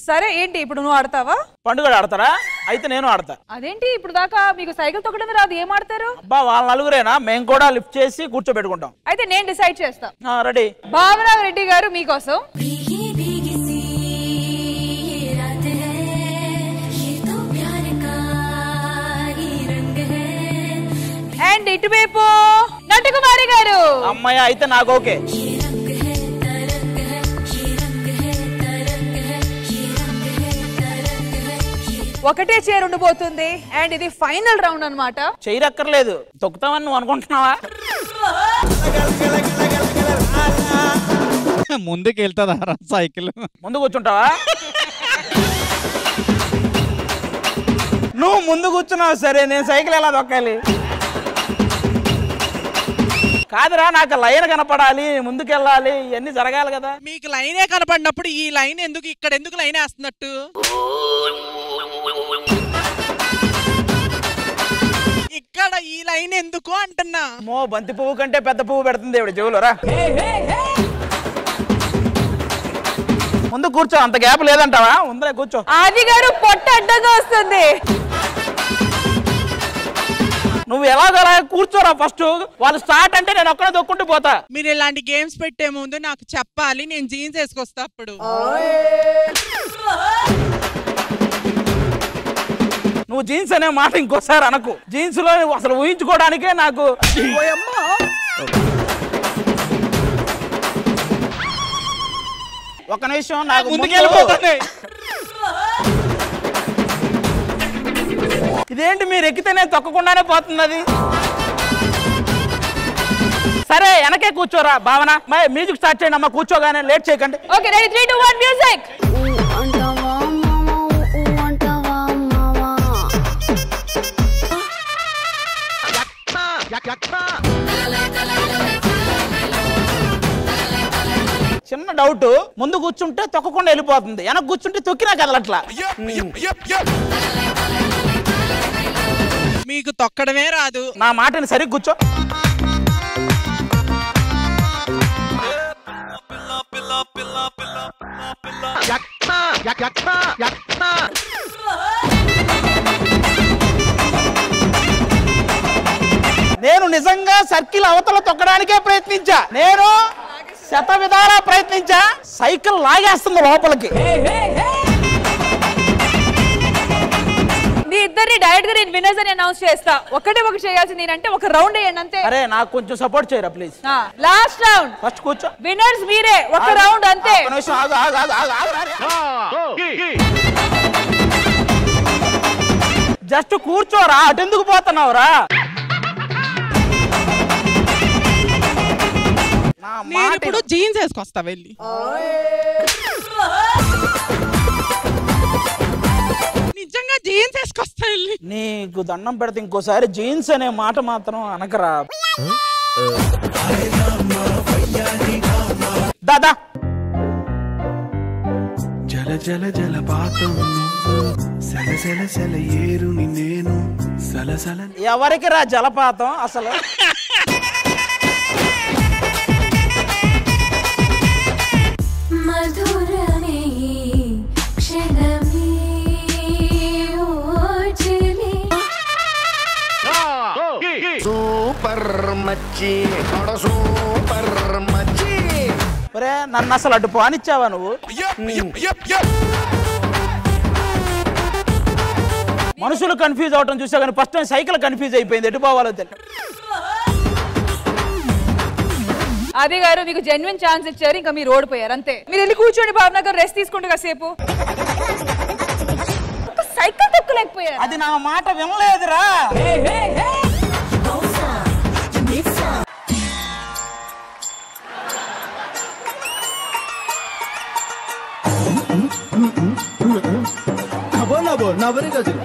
సరే ఏంటి ఇప్పుడు నువ్వు ఆడతావా? పండుగ ఆడతారా? అయితే నేను ఆడతా. అదేంటి ఇప్పుడు దాకా మీకు సైకిల్ తొక్కడమే రాదు, ఏం ఆడతారు? అబ్బా వాళ్ళ నలుగురేనా, మేము కూడా లిఫ్ట్ చేసి కూర్చోబెట్టుకుంటాం. అయితే నేను డిసైడ్ చేస్తా. రెడీ. భావన రెడ్డి గారు మీకోసం అండ్ ఇటువైపు నటకుమారి గారు. అమ్మాయి అయితే నాకు ఓకే. ఒకటే చైర్ ఉండిపోతుంది అండ్ ఇది ఫైనల్ రౌండ్ అన్నమాట. చేయరక్కర్లేదు, తొక్కుతామని నువ్వు అనుకుంటున్నావా? ముందుకు వెళ్తుందా సైకిల్? ముందు కూర్చుంటావా? నువ్వు ముందు కూర్చున్నావు సరే, నేను సైకిల్ ఎలా తొక్కాలి? కాదురా, నాకు లైన్ కనపడాలి, ముందుకెళ్ళాలి, ఇవన్నీ జరగాలి కదా. మీకు లైనే కనపడినప్పుడు ఈ లైన్ ఎందుకు, ఇక్కడ ఎందుకు లైన్ వేస్తున్నట్టు? ఇక్కడ ఈ లైన్ ఎందుకు అంటున్నా. మో బంతి పువ్వు కంటే పెద్ద పువ్వు పెడుతుంది ఇవిడ చెవులోరా. ముందు కూర్చో, అంత గ్యాప్ లేదంటావా? ఉందరే కూర్చో. ఆది గారు పొట్ట అడ్డంగా వస్తుంది. నువ్వు ఎలాగలా కూర్చోరా ఫస్ట్, వాళ్ళు స్టార్ట్ అంటే నేను ఒక్కడే దొక్కుంటూ పోతా. మీరు ఇలాంటి గేమ్స్ పెట్టే ముందు నాకు చెప్పాలి, నేను జీన్స్ వేసుకొస్తా. అప్పుడు నువ్వు జీన్స్ అనే మాట ఇంకోసారి అనకు. జీన్స్ లో అసలు ఊహించుకోవడానికే నాకు. ఒక నిమిషం, నాకు ముందుకెళ్ళిపోతుంది. ఇదేంటి మీరు ఎక్కితేనే తొక్కకుండానే పోతుంది? సరే వెనకే కూర్చోరా భావన. మ్యూజిక్ స్టార్ట్ చేయండి అమ్మా, కూర్చోగానే లేట్ చేయకండి. Okay ready 3 2 1 music. చిన్న డౌట్, ముందు కూర్చుంటే తొక్కకుండా వెళ్ళిపోతుంది, వెనక కూర్చుంటే తొక్కినా కదలట్లా. మీకు తొక్కడమే రాదు. నా మాటని సరిగ్గా కూర్చో. నేను నిజంగా సర్కిల్ అవతల తొక్కడానికే ప్రయత్నించా. నేను శత విధాలా ప్రయత్నించా, సైకిల్ లాగేస్తుంది లోపలికి. మీ ఇద్దరిని డైరెక్ట్ గా నేను విన్నర్స్ అని అనౌన్స్ చేస్తా. ఒకటి చేయాల్సింది ఏంటంటే ఒక రౌండ్ వేయండి అంతే. అరే నాకు కొంచెం సపోర్ట్ చేయరా ప్లీజ్. Last round. ఫస్ట్ కూర్చో. విన్నర్స్ మీరే, ఒక రౌండ్ అంతే. జస్ట్ కూర్చోరా, అటెందుకు పోతున్నావురా? ఇప్పుడు జీన్స్ వేసుకొస్తా వెళ్ళి. నిజంగా జీన్స్ వేసుకొస్తా వెళ్ళి. నీకు దండం పెడితే ఇంకోసారి జీన్స్ అనే మాట మాత్రం అనకరా. దాదా జల జల జలపాతం సల సల సల ఏరుని నేను సలసల. ఎవరికి రా జలపాతం అసలు? సూపర్ మచ్చి సూపర్ మచ్చి. ఒరే నన్ను అసలు అడ్డు పోనిచ్చావా నువ్వు? మనుషులు కన్ఫ్యూజ్ అవటం చూసా కానీ ఫస్ట్ టైం సైకిల్ కన్ఫ్యూజ్ అయిపోయింది, ఎటు పోవాలో తెలియదు. ఆది గారు మీకు జెన్యున్ ఛాన్స్ ఇచ్చారు, ఇంకా మీరు ఓడిపోయారు అంతే. మీరు వెళ్ళి కూర్చోండి భావన గారు, రెస్ట్ తీసుకుంటూ కాసేపు. సైకిల్ తొక్కలేకపోయారు. అది నా మాట వినలేదురా. నవరి గజలు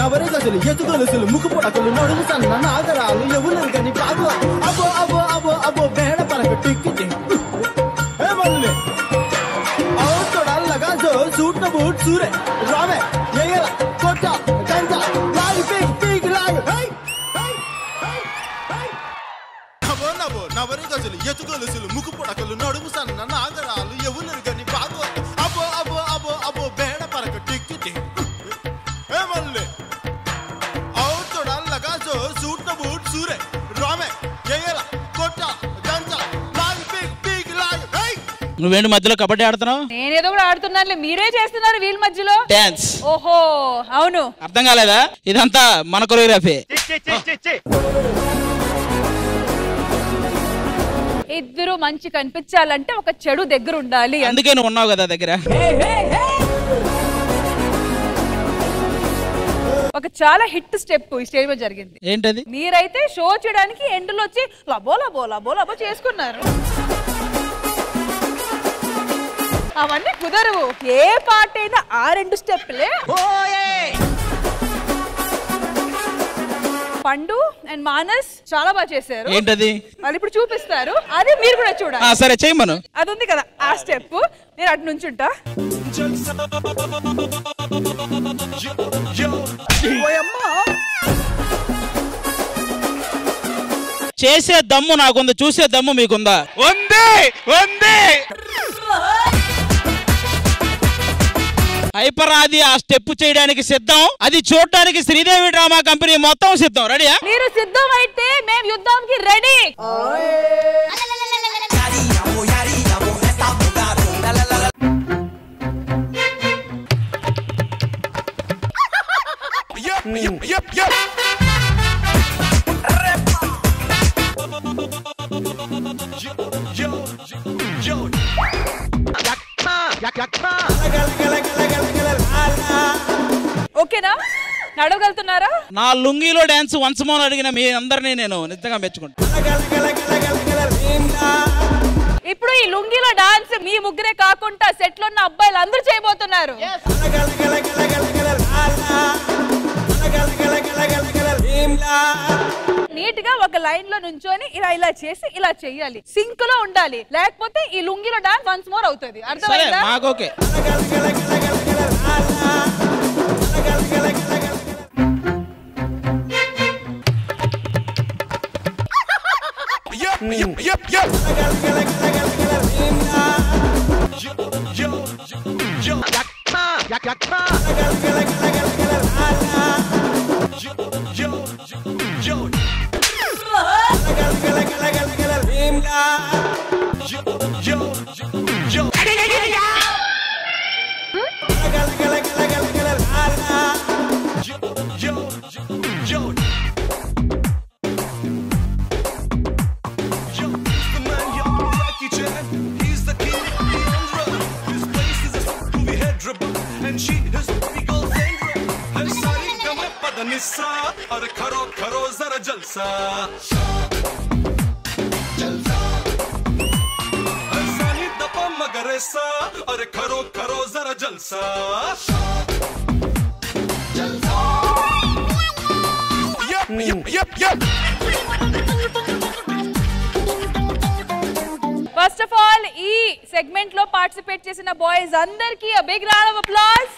నవరి గజలు ఎత్తుగొలుసులు ముక్కు పొడకలు నడుము సన్న నాగరాలు ఎవరు కానీ కాదు. అబో అబో అబో అబో బేడ పలక టిక్కి తొడల్లగా సూట్ న బూట్ సూరే రామే ఎగర కొట్ట కంట లాగి పీక్ పీక్ లాగి. నవరి గజలు ఎత్తుగొలుసులు ముక్కు పొడకలు నడుము సన్న నాగరాలు ఎవరు కానీ కాదు. నువ్వేంటి మధ్యలో కబడ్డీ ఆడుతున్నావు? నేనేదో కూడా ఆడుతున్నానులే, మీరే చేస్తున్నారు వీళ్ళ మధ్యలో డాన్స్. ఓహో అవును, అర్థం కాలేదా? ఇదంతా మన కొరియోగ్రఫీ. ఇద్దరు మంచి కనిపించాలంటే ఒక చెడు దగ్గర ఉండాలి, అందుకే నువ్వు ఉన్నావు కదా దగ్గర. ఒక చాలా హిట్ స్టెప్ ఈ స్టేజ్ మీద జరిగింది. ఏంటది? మీరైతే షో చేయడానికి ఎండ్లో వచ్చి లబో లబో లబో లబో చేసుకున్నారు. అవన్నీ కుదరవు. ఏ పాట అయినా ఆ 2 స్టెప్లే. పండు అండ్ మానస్ చాలా బాగా చేశారు. ఏంటది? వాళ్ళు ఇప్పుడు చూపిస్తారు, అది మీరు కూడా చూడాలి. సరే చేయమను. అది ఉంది కదా ఆ స్టెప్, నేను అటు నుంచి ఉంటా. చేసే దమ్ము నాకుంది, చూసే దమ్ము మీకుందా? ఉంది. హైపర్ ఆది ఆ స్టెప్ చేయడానికి సిద్ధం, అది చూడటానికి శ్రీదేవి డ్రామా కంపెనీ మొత్తం సిద్ధం. రెడీయా? మీరు సిద్ధం అయితే మేము యుద్ధానికి రెడీ. ఓకేనా? నడవగలుగుతున్నారా? నా లుంగీలో డాన్స్ వన్స్ మోర్ అడిగిన మీ అందరినీ నేను నిజంగా మెచ్చుకుంటా. ఇప్పుడు ఈ లుంగీలో డాన్స్ మీ ముగ్గురే కాకుండా సెట్ లో ఉన్న అబ్బాయిలు అందరూ చేయబోతున్నారు. నీట్ గా ఒక లైన్ లో నుంచొని ఇలా చేసి ఇలా చెయ్యాలి, సింక్ లో ఉండాలి, లేకపోతే ఈ లుంగిలో డాన్స్ వన్స్ మోర్ అవుతుంది. అర్థమైందా? మాకోకే. और करो करो जरा जलसा हसानी दपा मगर ऐसा और करो करो जरा जलसा ఫస్ట్ ఆఫ్ ఆల్ ఈ సెగ్మెంట్ లో పార్టిసిపేట్ చేసిన బాయ్స్ అందరికీ a big round of applause.